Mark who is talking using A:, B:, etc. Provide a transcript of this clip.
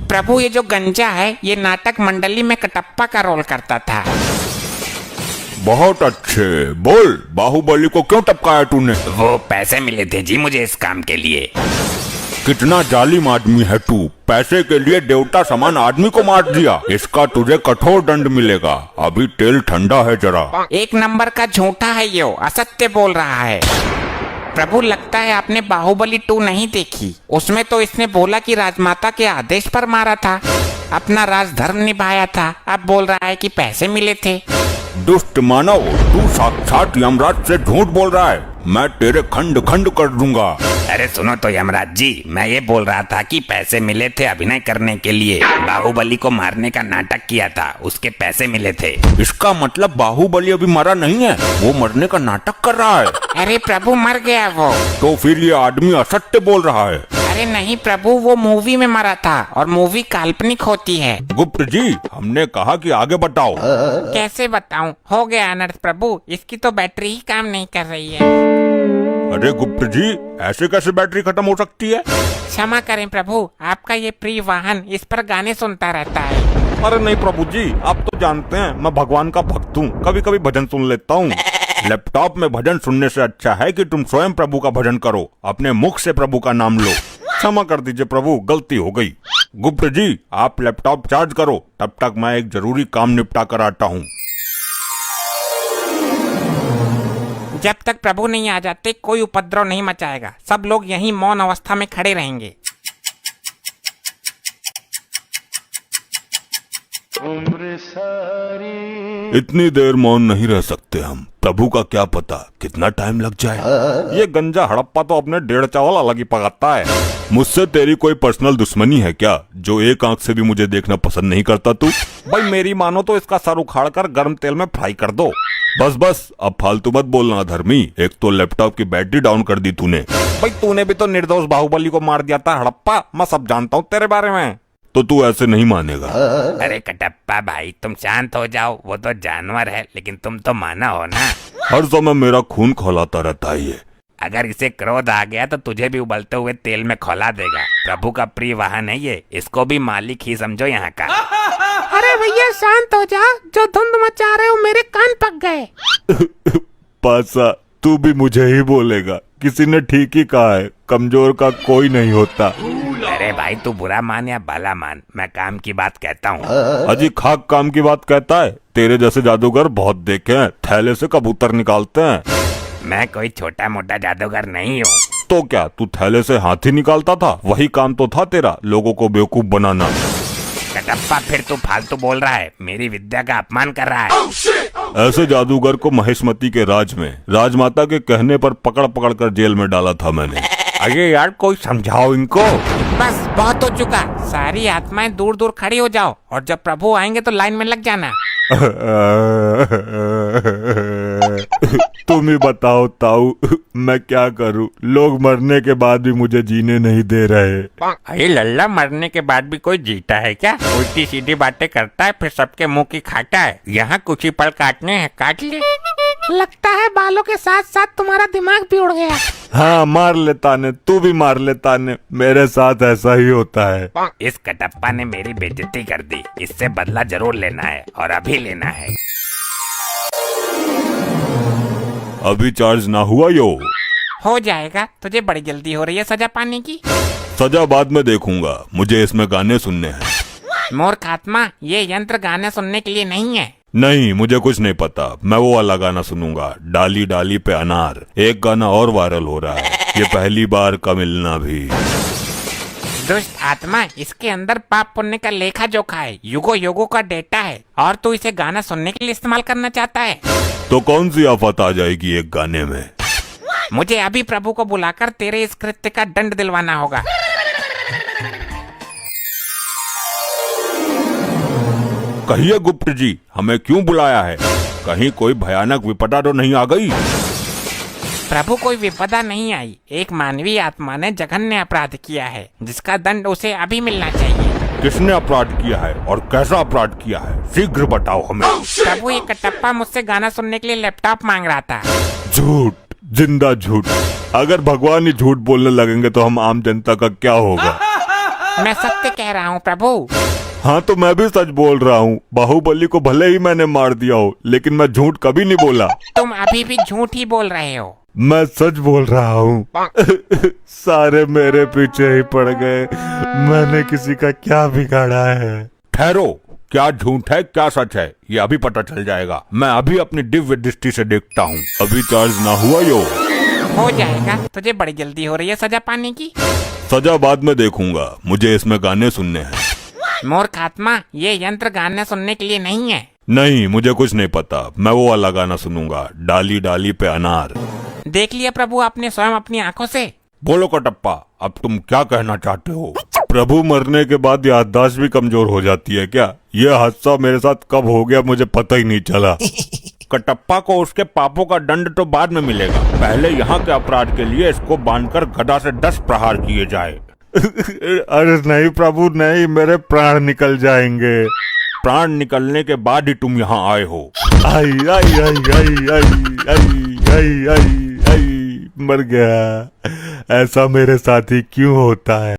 A: प्रभु ये जो गंजा है ये नाटक मंडली में कटप्पा का रोल करता था।
B: बहुत अच्छे। बोल, बाहुबली को क्यों टपकाया तूने?
A: वो पैसे मिले थे जी मुझे इस काम के लिए।
B: कितना जालिम आदमी है तू, पैसे के लिए देवता समान आदमी को मार दिया। इसका तुझे कठोर दंड मिलेगा। अभी तेल ठंडा है जरा।
A: एक नंबर का झूठा है ये, असत्य बोल रहा है। प्रभु लगता है आपने बाहुबली 2 नहीं देखी। उसमें तो इसने बोला कि राजमाता के आदेश पर मारा था, अपना राजधर्म निभाया था। अब बोल रहा है कि पैसे मिले थे।
B: दुष्ट मानव, तू साक्षात यमराज से झूठ बोल रहा है। मैं तेरे खंड खंड कर दूंगा।
A: अरे सुनो तो यमराज जी, मैं ये बोल रहा था कि पैसे मिले थे अभिनय करने के लिए। बाहुबली को मारने का नाटक किया था, उसके पैसे मिले थे।
B: इसका मतलब बाहुबली अभी मरा नहीं है, वो मरने का नाटक कर रहा है।
A: अरे प्रभु मर गया वो।
B: तो फिर ये आदमी असत्य बोल रहा है।
A: अरे नहीं प्रभु, वो मूवी में मरा था और मूवी काल्पनिक होती है।
B: गुप्त जी, हमने कहा कि आगे बताओ।
A: कैसे बताऊं? हो गया अनर्थ प्रभु, इसकी तो बैटरी ही काम नहीं कर रही है।
B: अरे गुप्त जी, ऐसे कैसे बैटरी खत्म हो सकती है?
A: क्षमा करें प्रभु, आपका ये प्रिय वाहन इस पर गाने सुनता रहता है।
B: अरे नहीं प्रभु जी, आप तो जानते हैं मैं भगवान का भक्त हूँ, कभी कभी भजन सुन लेता हूँ। लैपटॉप में भजन सुनने से अच्छा है कि तुम स्वयं प्रभु का भजन करो, अपने मुख से प्रभु का नाम लो। क्षमा कर दीजिए प्रभु, गलती हो गई। गुप्त जी, आप लैपटॉप चार्ज करो, तब तक मैं एक जरूरी काम निपटा कर आता हूँ।
A: जब तक प्रभु नहीं आ जाते कोई उपद्रव नहीं मचाएगा। सब लोग यहीं मौन अवस्था में खड़े रहेंगे।
B: इतनी देर मौन नहीं रह सकते हम। प्रभु का क्या पता कितना टाइम लग जाए। ये गंजा हड़प्पा तो अपने 1.5 चावल अलग ही पकाता है। मुझसे तेरी कोई पर्सनल दुश्मनी है क्या, जो एक आंख से भी मुझे देखना पसंद नहीं करता तू? भाई मेरी मानो तो इसका सर उखाड़ कर गर्म तेल में फ्राई कर दो। बस बस, अब फालतू मत बोलना धर्मी। एक तो लैपटॉप की बैटरी डाउन कर दी तूने। भाई तूने भी तो निर्दोष बाहुबली को मार दिया था हड़प्पा, मैं सब जानता हूँ तेरे बारे में। तो तू ऐसे नहीं मानेगा।
A: अरे कटप्पा भाई तुम शांत हो जाओ, वो तो जानवर है लेकिन तुम तो माना हो ना।
B: हर समय मेरा खून खौलाता रहता है ये।
A: अगर इसे क्रोध आ गया तो तुझे भी उबलते हुए तेल में खौला देगा। प्रभु का प्रिय वाहन है ये, इसको भी मालिक ही समझो यहाँ का। अरे भैया शांत हो जा, जो धुंध मचा रहे हो मेरे कान पक गए।
B: पासा, तू भी मुझे ही बोलेगा। किसी ने ठीक ही कहा है, कमजोर का कोई नहीं होता।
A: अरे भाई तू बुरा मान या भला मान, मैं काम की बात कहता हूँ।
B: अजी खाक काम की बात कहता है? तेरे जैसे जादूगर बहुत देखे हैं, थैले से कबूतर निकालते हैं।
A: मैं कोई छोटा मोटा जादूगर नहीं हूँ।
B: तो क्या तू थैले से हाथी निकालता था? वही काम तो था तेरा, लोगों को बेवकूफ बनाना।
A: कटप्पा फिर तू फालतू बोल रहा है, मेरी विद्या का अपमान कर रहा है।
B: ऐसे जादूगर को महेशमती के राज में राजमाता के कहने पर पकड़ पकड़ कर जेल में डाला था मैंने। अरे यार कोई समझाओ इनको।
A: बस बहुत हो चुका, सारी आत्माएं दूर दूर खड़ी हो जाओ और जब प्रभु आएंगे तो लाइन में लग जाना।
B: तुम ही बताओ ताऊ, मैं क्या करूं? लोग मरने के बाद भी मुझे जीने नहीं दे रहे।
A: अरे लल्ला, मरने के बाद भी कोई जीता है क्या? उल्टी सीधी बातें करता है फिर सबके मुंह की खाता है। यहाँ कुछ ही पल काटने हैं, काट ले। लगता है बालों के साथ साथ तुम्हारा दिमाग भी उड़ गया।
B: हाँ मार लेता ने, तू भी मार लेता ने, मेरे साथ ऐसा ही होता है।
A: इस कटप्पा ने मेरी बेइज्जती कर दी, इससे बदला जरूर लेना है और अभी लेना है।
B: अभी चार्ज ना हुआ यो?
A: हो जाएगा, तुझे बड़ी जल्दी हो रही है सजा पाने की।
B: सजा बाद में देखूंगा, मुझे इसमें गाने सुनने हैं।
A: मूर्ख आत्मा, ये यंत्र गाने सुनने के लिए नहीं है।
B: नहीं, मुझे कुछ नहीं पता। मैं वो वाला गाना सुनूंगा, डाली डाली पे अनार। एक गाना और वायरल हो रहा है, ये पहली बार का मिलना भी।
A: दुष्ट आत्मा, इसके अंदर पाप पुण्य का लेखा जोखा है, युगो युगो का डेटा है और तू इसे गाना सुनने के लिए इस्तेमाल करना चाहता है।
B: तो कौन सी आफत आ जाएगी एक गाने में?
A: मुझे अभी प्रभु को बुलाकर तेरे इस कृत्य का दंड दिलवाना होगा।
B: कहिए गुप्त जी, हमें क्यों बुलाया है? कहीं कोई भयानक विपदा तो नहीं आ गई?
A: प्रभु कोई विपदा नहीं आई, एक मानवीय आत्मा ने जघन्य अपराध किया है जिसका दंड उसे अभी मिलना चाहिए।
B: किसने अपराध किया है और कैसा अपराध किया है? शीघ्र बताओ हमें।
A: प्रभु ये कटप्पा मुझसे गाना सुनने के लिए लैपटॉप मांग रहा था।
B: झूठ, जिंदा झूठ। अगर भगवान ही झूठ बोलने लगेंगे तो हम आम जनता का क्या होगा?
A: मैं सत्य कह रहा हूँ प्रभु।
B: हाँ तो मैं भी सच बोल रहा हूँ। बाहुबली को भले ही मैंने मार दिया हो, लेकिन मैं झूठ कभी नहीं बोला।
A: तुम अभी भी झूठ ही बोल रहे हो।
B: मैं सच बोल रहा हूँ। सारे मेरे पीछे ही पड़ गए। मैंने किसी का क्या बिगाड़ा है? ठहरो, क्या झूठ है क्या सच है ये अभी पता चल जाएगा। मैं अभी अपनी दिव्य दृष्टि से देखता हूँ। अभी चार्ज ना हुआ यो?
A: हो जाएगा, तुझे बड़ी जल्दी हो रही है सजा पाने की।
B: सजा बाद में देखूंगा, मुझे इसमें गाने सुनने हैं।
A: मूर्ख आत्मा, ये यंत्र गाने सुनने के लिए नहीं है।
B: नहीं, मुझे कुछ नहीं पता। मैं वो वाला गाना सुनूंगा, डाली डाली पे अनार।
A: देख लिया प्रभु आपने स्वयं अपनी आंखों से।
B: बोलो कटप्पा, अब तुम क्या कहना चाहते हो? प्रभु मरने के बाद याददाश्त भी कमजोर हो जाती है क्या? यह हादसा मेरे साथ कब हो गया मुझे पता ही नहीं चला। कटप्पा को उसके पापों का दंड तो बाद में मिलेगा। पहले यहाँ के अपराध के लिए इसको बांधकर गदा से 10 प्रहार किए जाए। अरे नहीं प्रभु नहीं, मेरे प्राण निकल जाएंगे। प्राण निकलने के बाद ही तुम यहाँ आए हो। आई आई आई आई आई आई आई आई आई मर गया। ऐसा मेरे साथ ही क्यों होता है?